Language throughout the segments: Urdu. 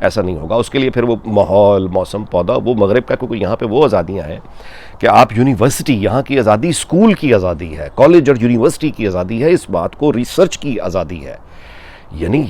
ایسا نہیں ہوگا. اس کے لیے پھر وہ ماحول, موسم, پودا, وہ مغرب کا, کیونکہ یہاں پہ وہ آزادیاں ہیں کہ آپ یونیورسٹی, یہاں کی آزادی اسکول کی آزادی ہے, کالج اور یونیورسٹی کی آزادی ہے, اس بات کو ریسرچ کی آزادی ہے. یعنی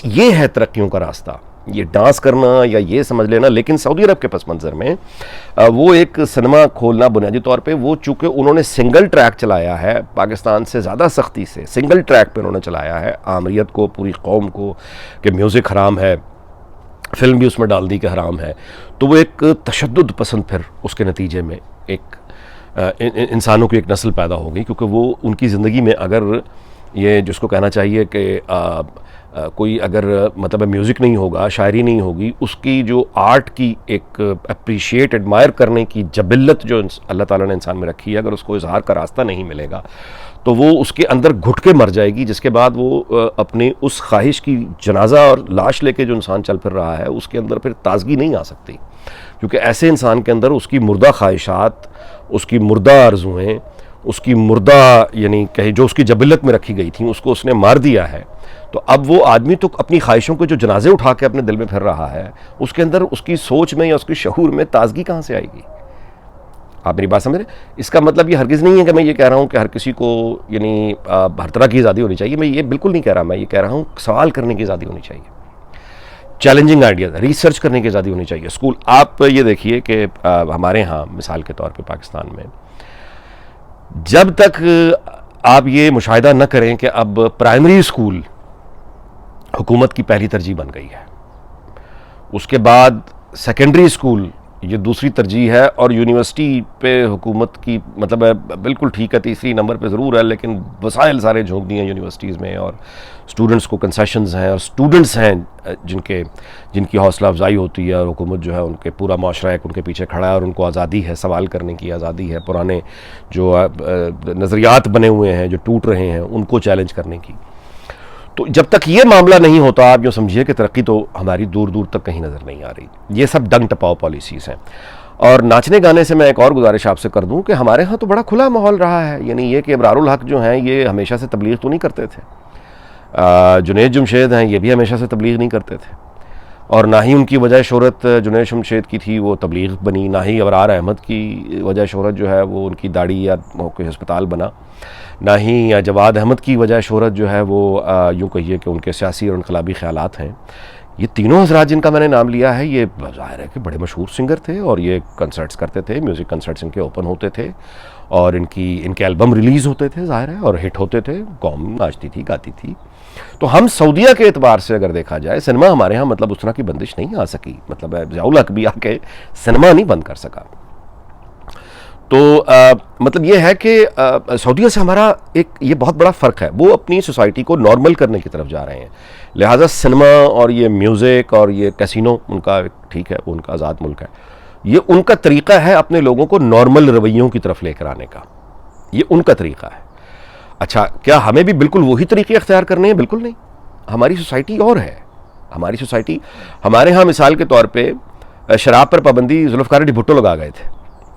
یہ ہے ترقیوں کا راستہ. یہ ڈانس کرنا یا یہ سمجھ لینا. لیکن سعودی عرب کے پس منظر میں وہ ایک سنیما کھولنا بنیادی طور پہ, وہ چونکہ انہوں نے سنگل ٹریک چلایا ہے, پاکستان سے زیادہ سختی سے سنگل ٹریک پہ انہوں نے چلایا ہے عامریت کو, پوری قوم کو, کہ میوزک حرام ہے, فلم بھی اس میں ڈال دی کہ حرام ہے. تو وہ ایک تشدد پسند پھر اس کے نتیجے میں ایک انسانوں کی ایک نسل پیدا ہو گئی, کیونکہ وہ ان کی زندگی میں اگر یہ جس کو کہنا چاہیے کہ کوئی اگر مطلب میوزک نہیں ہوگا, شاعری نہیں ہوگی, اس کی جو آرٹ کی ایک اپریشیٹ ایڈمائر کرنے کی جبلت جو اللہ تعالیٰ نے انسان میں رکھی ہے, اگر اس کو اظہار کا راستہ نہیں ملے گا تو وہ اس کے اندر گھٹ کے مر جائے گی, جس کے بعد وہ اپنی اس خواہش کی جنازہ اور لاش لے کے جو انسان چل پھر رہا ہے, اس کے اندر پھر تازگی نہیں آ سکتی, کیونکہ ایسے انسان کے اندر اس کی مردہ خواہشات, اس کی مردہ آرزوئیں, اس کی مردہ یعنی کہیں جو اس کی جبلت میں رکھی گئی تھیں, اس کو اس نے مار دیا ہے. تو اب وہ آدمی تو اپنی خواہشوں کے جو جنازے اٹھا کے اپنے دل میں پھر رہا ہے, اس کے اندر اس کی سوچ میں یا اس کی شعور میں تازگی کہاں سے آئے گی؟ آپ میری بات سمجھ رہے ہیں؟ اس کا مطلب یہ ہرگز نہیں ہے کہ میں یہ کہہ رہا ہوں کہ ہر کسی کو یعنی ہر طرح کی آزادی ہونی چاہیے. میں یہ بالکل نہیں کہہ رہا. میں یہ کہہ رہا ہوں سوال کرنے کی آزادی ہونی چاہیے, چیلنجنگ آئیڈیاز, ریسرچ کرنے کی آزادی ہونی چاہیے. اسکول آپ یہ دیکھیے کہ ہمارے ہاں مثال کے طور پہ پاکستان میں جب تک آپ یہ مشاہدہ نہ کریں کہ اب پرائمری اسکول حکومت کی پہلی ترجیح بن گئی ہے, اس کے بعد سیکنڈری اسکول یہ دوسری ترجیح ہے, اور یونیورسٹی پہ حکومت کی مطلب ہے بالکل ٹھیک ہے, تیسری نمبر پہ ضرور ہے, لیکن وسائل سارے جھونک دیے ہیں یونیورسٹیز میں, اور اسٹوڈنٹس کو کنسیشنز ہیں, اور اسٹوڈنٹس ہیں جن کی حوصلہ افزائی ہوتی ہے, اور حکومت جو ہے ان کے پورا معاشرہ ایک ان کے پیچھے کھڑا ہے, اور ان کو آزادی ہے, سوال کرنے کی آزادی ہے, پرانے جو نظریات بنے ہوئے ہیں جو ٹوٹ رہے ہیں ان کو چیلنج کرنے کی. تو جب تک یہ معاملہ نہیں ہوتا, آپ جو سمجھیے کہ ترقی تو ہماری دور دور تک کہیں نظر نہیں آ رہی. یہ سب ڈنگ ٹپاؤ پالیسیز ہیں. اور ناچنے گانے سے میں ایک اور گزارش آپ سے کر دوں کہ ہمارے ہاں تو بڑا کھلا ماحول رہا ہے. یعنی یہ کہ ابرار الحق جو ہیں یہ ہمیشہ سے تبلیغ تو نہیں کرتے تھے, جنید جمشید ہیں یہ بھی ہمیشہ سے تبلیغ نہیں کرتے تھے, اور نہ ہی ان کی وجہ شہرت جنید جمشید کی تھی وہ تبلیغ بنی, نہ ہی ابرار احمد کی وجہ شہرت جو ہے وہ ان کی داڑھی یا کوئی ہسپتال بنا, نہ ہی جواد احمد کی وجہ شہرت جو ہے وہ یوں کہیے کہ ان کے سیاسی اور انقلابی خیالات ہیں. یہ تینوں حضرات جن کا میں نے نام لیا ہے یہ ظاہر ہے کہ بڑے مشہور سنگر تھے, اور یہ کنسرٹس کرتے تھے, میوزک کنسرٹس ان کے اوپن ہوتے تھے, اور ان کے البم ریلیز ہوتے تھے ظاہر ہے, اور ہٹ ہوتے تھے, قوم ناچتی تھی, گاتی تھی. تو ہم سعودیہ کے اعتبار سے اگر دیکھا جائے, سنیما ہمارے ہاں مطلب اس طرح کی بندش نہیں آ سکی, مطلب ضیاء الحق بھی آ کے سنیما نہیں بند کر سکا. تو مطلب یہ ہے کہ سعودیہ سے ہمارا ایک یہ بہت بڑا فرق ہے, وہ اپنی سوسائٹی کو نارمل کرنے کی طرف جا رہے ہیں, لہٰذا سنیما اور یہ میوزک اور یہ کیسینو ان کا ٹھیک ہے, وہ ان کا آزاد ملک ہے, یہ ان کا طریقہ ہے اپنے لوگوں کو نارمل رویوں کی طرف لے کر آنے کا, یہ ان کا طریقہ ہے. اچھا کیا ہمیں بھی بالکل وہی طریقے اختیار کرنے ہیں؟ بالکل نہیں. ہماری سوسائٹی اور ہے. ہماری سوسائٹی, ہمارے ہاں مثال کے طور پہ شراب پر پابندی ذوالفقار علی بھٹو لگا گئے تھے,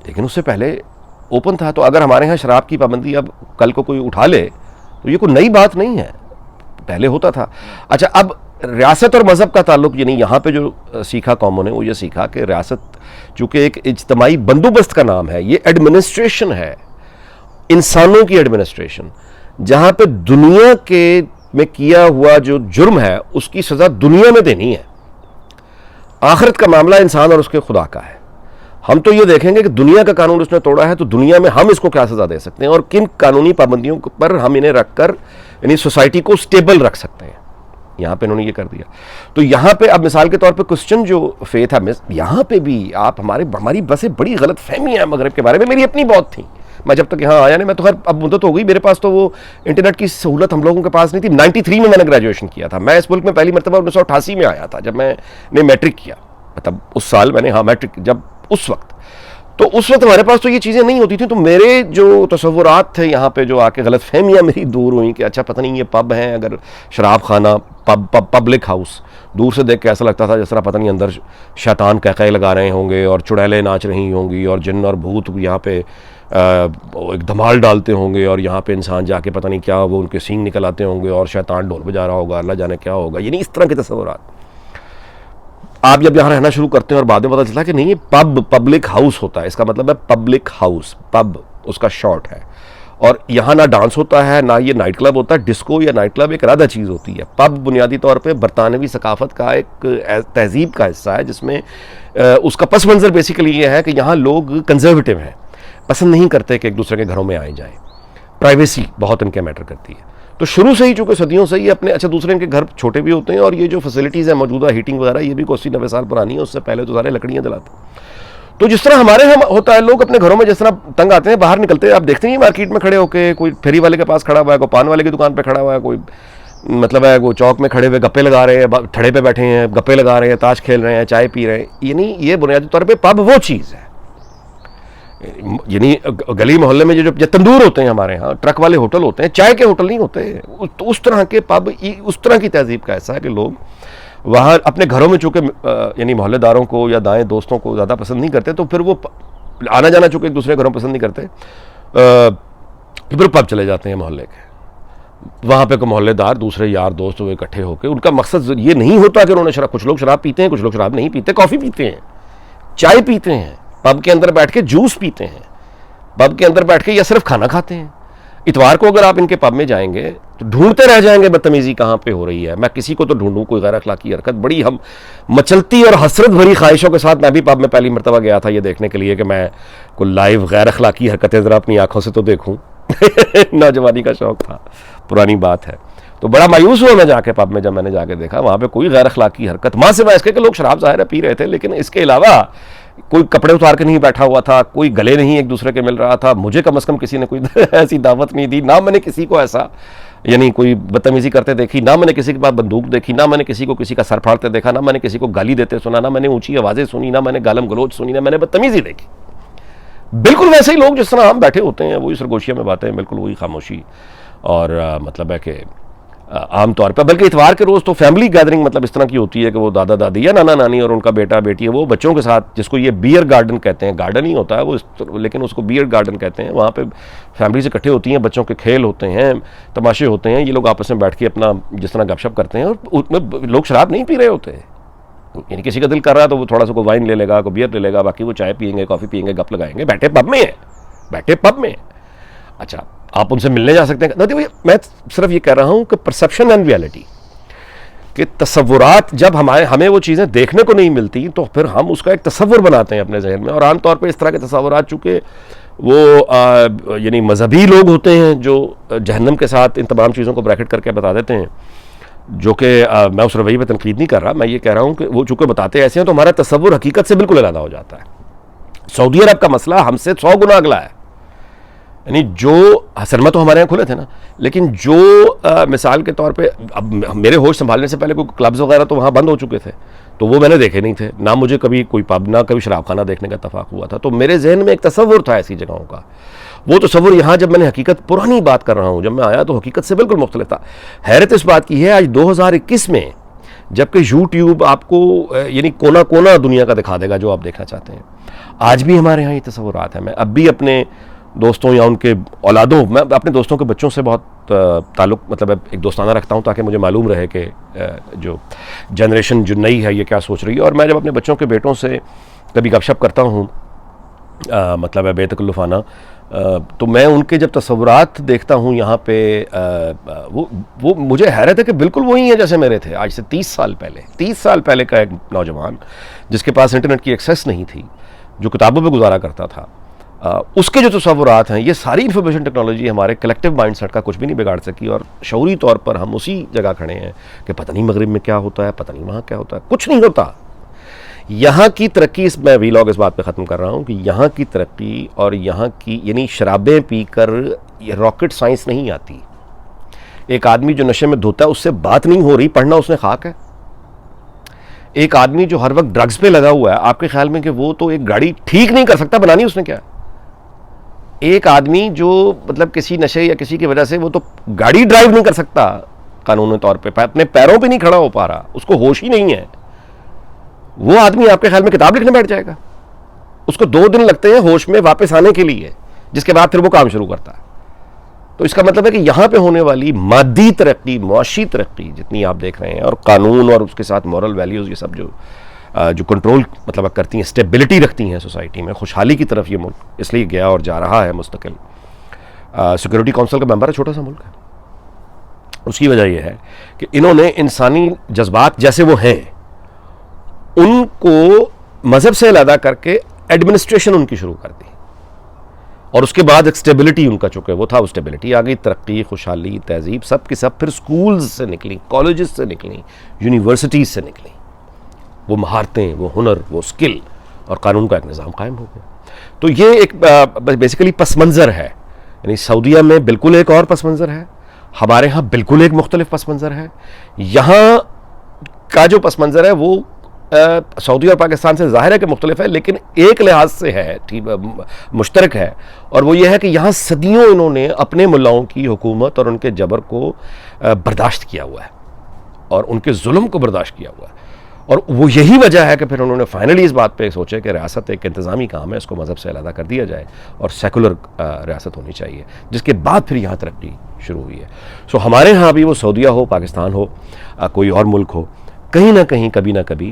لیکن اس سے پہلے اوپن تھا. تو اگر ہمارے ہاں شراب کی پابندی اب کل کو کوئی اٹھا لے تو یہ کوئی نئی بات نہیں ہے, پہلے ہوتا تھا. اچھا اب ریاست اور مذہب کا تعلق, یعنی یہاں پہ جو سیکھا قوموں نے وہ یہ سیکھا کہ ریاست چونکہ ایک اجتماعی بندوبست کا نام ہے, یہ ایڈمنسٹریشن ہے, انسانوں کی ایڈمنسٹریشن, جہاں پہ دنیا کے میں کیا ہوا جو جرم ہے اس کی سزا دنیا میں دینی ہے. آخرت کا معاملہ انسان اور اس کے خدا کا ہے. ہم تو یہ دیکھیں گے کہ دنیا کا قانون اس نے توڑا ہے تو دنیا میں ہم اس کو کیا سزا دے سکتے ہیں, اور کن قانونی پابندیوں پر ہم انہیں رکھ کر یعنی سوسائٹی کو سٹیبل رکھ سکتے ہیں. یہاں پہ انہوں نے یہ کر دیا. تو یہاں پہ اب مثال کے طور پہ کوسچن جو فیتھ ہے, یہاں پہ بھی آپ ہماری بسیں بڑی غلط فہمی ہے مغرب کے بارے میں, میری اپنی بہت تھیں. میں جب تک یہاں آیا نہیں, میں تو خیر اب مدت ہو گئی, میرے پاس تو وہ انٹرنیٹ کی سہولت ہم لوگوں کے پاس نہیں تھی. 93 میں نے گریجویشن کیا تھا. میں اس ملک میں پہلی مرتبہ 1988 میں آیا تھا جب میں نے میٹرک کیا, مطلب اس سال میں نے میٹرک جب اس وقت, تو اس وقت ہمارے پاس تو یہ چیزیں نہیں ہوتی تھیں. تو میرے جو تصورات تھے یہاں پہ جو آ کے غلط فہمیاں میری دور ہوئیں کہ اچھا پتہ نہیں یہ پب ہیں, اگر شراب خانہ پبلک ہاؤس, دور سے دیکھ کے ایسا لگتا تھا جس طرح پتہ نہیں اندر شیطان قہقہے لگا رہے ہوں گے اور چڑیلیں ناچ رہی ہوں گی اور جن اور بھوت یہاں پہ ایک دھمال ڈالتے ہوں گے, اور یہاں پہ انسان جا کے پتہ نہیں کیا وہ ان کے سینگ نکل آتے ہوں گے اور شیطان ڈھول بجا رہا ہوگا, اللہ جانے کیا ہوگا. یعنی اس طرح کے تصورات آپ جب یہاں رہنا شروع کرتے ہیں اور بعد میں پتہ چلتا ہے کہ نہیں، یہ پب پبلک ہاؤس ہوتا ہے، اس کا مطلب ہے پبلک ہاؤس، پب اس کا شارٹ ہے، اور یہاں نہ ڈانس ہوتا ہے نہ یہ نائٹ کلب ہوتا ہے. ڈسکو یا نائٹ کلب ایک علیحدہ چیز ہوتی ہے. پب بنیادی طور پہ برطانوی ثقافت کا ایک تہذیب کا حصہ ہے، جس میں اس کا پس منظر بیسیکلی یہ ہے کہ یہاں لوگ کنزرویٹو ہیں، پسند نہیں کرتے کہ ایک دوسرے کے گھروں میں آئے جائیں، پرائیویسی بہت ان کے میٹر کرتی ہے. تو شروع سے ہی چونکہ صدیوں سے ہی اپنے دوسرے ان کے گھر چھوٹے بھی ہوتے ہیں، اور یہ جو فیسلٹیز ہیں موجودہ ہیٹنگ وغیرہ یہ بھی 80-90 سال پرانی ہے، اس سے پہلے تو سارے لکڑیاں جلاتے ہیں. تو جس طرح ہمارے ہم ہوتا ہے، لوگ اپنے گھروں میں جس طرح تنگ آتے ہیں باہر نکلتے ہیں، آپ دیکھتے ہیں مارکیٹ میں کھڑے ہو کے کوئی پھیری والے کے پاس کھڑا ہوا ہے، کوئی پان والے کی دکان پہ کھڑا ہوا ہے، کوئی مطلب ہے وہ چوک میں کھڑے ہوئے گپے لگا رہے ہیں، ٹھڑے پہ بیٹھے ہیں گپے لگا رہے ہیں، تاش کھیل رہے ہیں، چائے پی رہے ہیں. یعنی یہ بنیادی طور پہ پب وہ چیز ہے. یعنی گلی محلے میں جو تندور ہوتے ہیں ہمارے ہاں، ٹرک والے ہوٹل ہوتے ہیں، چائے کے ہوٹل نہیں ہوتے. اس طرح کے پب اس طرح کی تہذیب کا ایسا ہے کہ لوگ وہاں اپنے گھروں میں چونکہ یعنی محلے داروں کو یا دائیں دوستوں کو زیادہ پسند نہیں کرتے، تو پھر وہ آنا جانا چونکہ ایک دوسرے گھروں پسند نہیں کرتے، پھر پب چلے جاتے ہیں محلے کے. وہاں پہ کوئی محلے دار دوسرے یار دوست وہ اکٹھے ہو کے، ان کا مقصد یہ نہیں ہوتا کہ انہوں نے شراب، کچھ لوگ شراب پیتے ہیں، کچھ لوگ شراب نہیں پیتے، کافی پیتے ہیں، چائے پیتے ہیں، پب کے اندر بیٹھ کے جوس پیتے ہیں، پب کے اندر بیٹھ کے یا صرف کھانا کھاتے ہیں. اتوار کو اگر آپ ان کے پب میں جائیں گے تو ڈھونڈتے رہ جائیں گے بدتمیزی کہاں پہ ہو رہی ہے. میں کسی کو تو ڈھونڈوں کوئی غیر اخلاقی حرکت، بڑی ہم مچلتی اور حسرت بھری خواہشوں کے ساتھ میں بھی پب میں پہلی مرتبہ گیا تھا یہ دیکھنے کے لیے کہ میں کوئی لائیو غیر اخلاقی حرکتیں ذرا اپنی آنکھوں سے تو دیکھوں. نوجوانی کا شوق تھا، پرانی بات ہے. تو بڑا مایوس ہوا میں جا کے پب میں، جب میں نے جا کے دیکھا وہاں پہ کوئی غیر اخلاقی حرکت، ماں سے اس کے کہ لوگ شراب ظاہر ہے پی رہے تھے، لیکن اس کے علاوہ کوئی کپڑے اتار کے نہیں بیٹھا ہوا تھا، کوئی گلے نہیں ایک دوسرے کے مل رہا تھا. مجھے کم از کم کسی نے کوئی ایسی دعوت نہیں دی، نہ میں نے کسی کو ایسا یعنی کوئی بدتمیزی کرتے دیکھی، نہ میں نے کسی کے پاس بندوق دیکھی، نہ میں نے کسی کو کسی کا سر پھاڑتے دیکھا، نہ میں نے کسی کو گالی دیتے سنا، نہ میں نے اونچی آوازیں سنی، نہ میں نے گالم گلوچ سنی، نہ میں نے بدتمیزی دیکھی. بالکل ویسے ہی لوگ جس طرح ہم بیٹھے ہوتے ہیں، وہی سرگوشیوں میں باتیں، بالکل وہی خاموشی. اور مطلب ہے کہ عام طور پہ بلکہ اتوار کے روز تو فیملی گیدرنگ مطلب اس طرح کی ہوتی ہے کہ وہ دادا دادی یا نانا نانی اور ان کا بیٹا بیٹی ہے، وہ بچوں کے ساتھ، جس کو یہ بیئر گارڈن کہتے ہیں، گارڈن ہی ہوتا ہے وہ لیکن اس کو بیئر گارڈن کہتے ہیں، وہاں پہ فیملی سے اکٹھے ہوتی ہیں، بچوں کے کھیل ہوتے ہیں، تماشے ہوتے ہیں، یہ لوگ آپس میں بیٹھ کے اپنا جس طرح گپ شپ کرتے ہیں. اور لوگ شراب نہیں پی رہے ہوتے، یعنی کسی کا دل کر رہا ہے تو وہ تھوڑا سا کوئی وائن لے لے گا، کوئی بیئر لے لے گا، باقی وہ چائے پئیں گے، کافی پئیں گے، گپ لگائیں گے، بیٹھے پب میں ہیں، بیٹھے پب میں. اچھا آپ ان سے ملنے جا سکتے ہیں. میں صرف یہ کہہ رہا ہوں کہ پرسیپشن اینڈ ریالٹی، کہ تصورات جب ہمیں وہ چیزیں دیکھنے کو نہیں ملتی تو پھر ہم اس کا ایک تصور بناتے ہیں اپنے ذہن میں. اور عام طور پہ اس طرح کے تصورات چونکہ وہ یعنی مذہبی لوگ ہوتے ہیں جو جہنم کے ساتھ ان تمام چیزوں کو بریکٹ کر کے بتا دیتے ہیں، جو کہ میں اس رویے پہ تنقید نہیں کر رہا، میں یہ کہہ رہا ہوں کہ وہ چونکہ بتاتے ایسے ہیں تو ہمارا تصور حقیقت سے بالکل علیحدہ ہو جاتا ہے. سعودی عرب کا مسئلہ ہم سے 100 گنا اگلا ہے. یعنی جو سرما تو ہمارے یہاں کھلے تھے نا، لیکن جو مثال کے طور پہ اب میرے ہوش سنبھالنے سے پہلے کوئی کلبز وغیرہ تو وہاں بند ہو چکے تھے، تو وہ میں نے دیکھے نہیں تھے، نہ مجھے کبھی کوئی پب نہ کبھی شراب خانہ دیکھنے کا اتفاق ہوا تھا. تو میرے ذہن میں ایک تصور تھا ایسی جگہوں کا. وہ تصور یہاں جب میں نے حقیقت، پرانی بات کر رہا ہوں، جب میں آیا تو حقیقت سے بالکل مختلف تھا. حیرت اس بات کی ہے آج 2021 میں، جبکہ یوٹیوب آپ کو یعنی کونا کونا دنیا کا دکھا دے گا جو آپ دیکھنا چاہتے ہیں، آج بھی ہمارے یہاں یہ تصورات ہیں. میں اب بھی اپنے دوستوں یا ان کے اولادوں، میں اپنے دوستوں کے بچوں سے بہت تعلق مطلب ایک دوستانہ رکھتا ہوں، تاکہ مجھے معلوم رہے کہ جو جنریشن جو نئی ہے یہ کیا سوچ رہی ہے. اور میں جب اپنے بچوں کے بیٹوں سے کبھی گپ شپ کرتا ہوں مطلب ہے بے تکلفانہ، تو میں ان کے جب تصورات دیکھتا ہوں یہاں پہ وہ مجھے حیرت ہے کہ بالکل وہی ہیں جیسے میرے تھے آج سے 30 سال پہلے کا ایک نوجوان جس کے پاس انٹرنیٹ کی ایکسیس نہیں تھی، جو کتابوں پہ گزارا کرتا تھا. اس کے جو تصورات ہیں، یہ ساری انفارمیشن ٹیکنالوجی ہمارے کلیکٹیو مائنڈ سیٹ کا کچھ بھی نہیں بگاڑ سکی. اور شعوری طور پر ہم اسی جگہ کھڑے ہیں کہ پتہ نہیں مغرب میں کیا ہوتا ہے، پتہ نہیں وہاں کیا ہوتا ہے. کچھ نہیں ہوتا. یہاں کی ترقی، میں ویلاگ اس بات پہ ختم کر رہا ہوں کہ یہاں کی ترقی اور یہاں کی یعنی شرابیں پی کر یہ راکٹ سائنس نہیں آتی. ایک آدمی جو نشے میں دھوتا ہے اس سے بات نہیں ہو رہی، پڑھنا اس نے خاک ہے. ایک آدمی جو ہر وقت ڈرگز پہ لگا ہوا ہے، آپ کے خیال میں کہ وہ تو ایک گاڑی ٹھیک نہیں کر سکتا، بنانی اس نے کیا؟ ایک آدمی جو مطلب کسی نشے یا کسی کی وجہ سے وہ تو گاڑی ڈرائیو نہیں کر سکتا قانونی طور پہ، اپنے پیروں پہ نہیں کھڑا ہو پا رہا، اس کو ہوش ہی نہیں ہے. وہ آدمی آپ کے خیال میں کتاب لکھنے بیٹھ جائے گا؟ اس کو 2 دن لگتے ہیں ہوش میں واپس آنے کے لیے، جس کے بعد پھر وہ کام شروع کرتا ہے. تو اس کا مطلب ہے کہ یہاں پہ ہونے والی مادی ترقی، معاشی ترقی جتنی آپ دیکھ رہے ہیں، اور قانون اور اس کے ساتھ مورل ویلیوز، یہ سب جو جو کنٹرول مطلب کرتی ہیں، اسٹیبلٹی رکھتی ہیں سوسائٹی میں، خوشحالی کی طرف یہ ملک اس لیے گیا اور جا رہا ہے مستقل. سیکورٹی کونسل کا ممبر ہے، چھوٹا سا ملک ہے. اس کی وجہ یہ ہے کہ انہوں نے انسانی جذبات جیسے وہ ہیں ان کو مذہب سے علیحدہ کر کے ایڈمنسٹریشن ان کی شروع کر دی، اور اس کے بعد ایک اسٹیبلٹی ان کا چکے وہ تھا، وہ اسٹیبلٹی آ گئی، ترقی، خوشحالی، تہذیب سب کی سب پھر سکولز سے نکلی، کالجز سے نکلیں، یونیورسٹیز سے نکلیں، وہ مہارتیں، وہ ہنر، وہ اسکل، اور قانون کا ایک نظام قائم ہو گیا. تو یہ ایک بیسیکلی پس منظر ہے. یعنی سعودیہ میں بالکل ایک اور پس منظر ہے، ہمارے ہاں بالکل ایک مختلف پس منظر ہے. یہاں کا جو پس منظر ہے وہ سعودی اور پاکستان سے ظاہر ہے کہ مختلف ہے، لیکن ایک لحاظ سے ہے، مشترک ہے، اور وہ یہ ہے کہ یہاں صدیوں انہوں نے اپنے ملاؤں کی حکومت اور ان کے جبر کو برداشت کیا ہوا ہے، اور ان کے ظلم کو برداشت کیا ہوا ہے. اور وہ یہی وجہ ہے کہ پھر انہوں نے فائنلی اس بات پہ سوچے کہ ریاست ایک انتظامی کام ہے، اس کو مذہب سے علیحدہ کر دیا جائے اور سیکولر ریاست ہونی چاہیے، جس کے بعد پھر یہاں ترقی شروع ہوئی ہے. سو ہمارے ہاں بھی وہ سعودیہ ہو، پاکستان ہو، کوئی اور ملک ہو، کہیں نہ کہیں کبھی نہ کبھی،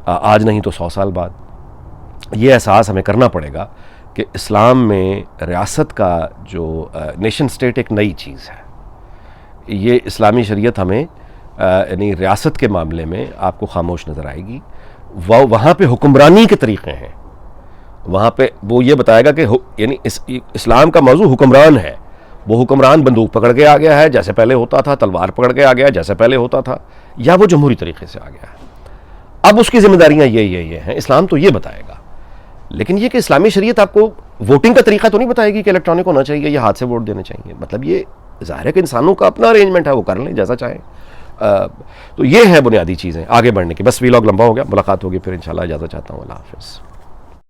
آج نہیں تو 100 سال بعد، یہ احساس ہمیں کرنا پڑے گا کہ اسلام میں ریاست کا جو نیشن سٹیٹ ایک نئی چیز ہے. یہ اسلامی شریعت ہمیں یعنی ریاست کے معاملے میں آپ کو خاموش نظر آئے گی. وہاں پہ حکمرانی کے طریقے ہیں، وہاں پہ وہ یہ بتائے گا کہ یعنی اسلام کا موضوع حکمران ہے. وہ حکمران بندوق پکڑ کے آ گیا ہے جیسے پہلے ہوتا تھا، تلوار پکڑ کے آ گیا جیسے پہلے ہوتا تھا، یا وہ جمہوری طریقے سے آ گیا ہے. اب اس کی ذمہ داریاں یہ ہیں. اسلام تو یہ بتائے گا، لیکن یہ کہ اسلامی شریعت آپ کو ووٹنگ کا طریقہ تو نہیں بتائے گی کہ الیکٹرانک ہونا چاہیے یا ہاتھ سے ووٹ دینے چاہیے. مطلب یہ ظاہر ہے کہ انسانوں کا اپنا ارینجمنٹ ہے، وہ کر لیں جیسا چاہیں. تو یہ ہے بنیادی چیزیں آگے بڑھنے کی. بس ویلاگ لمبا ہو گیا، ملاقات ہوگی پھر انشاءاللہ. اجازت چاہتا ہوں، اللہ حافظ.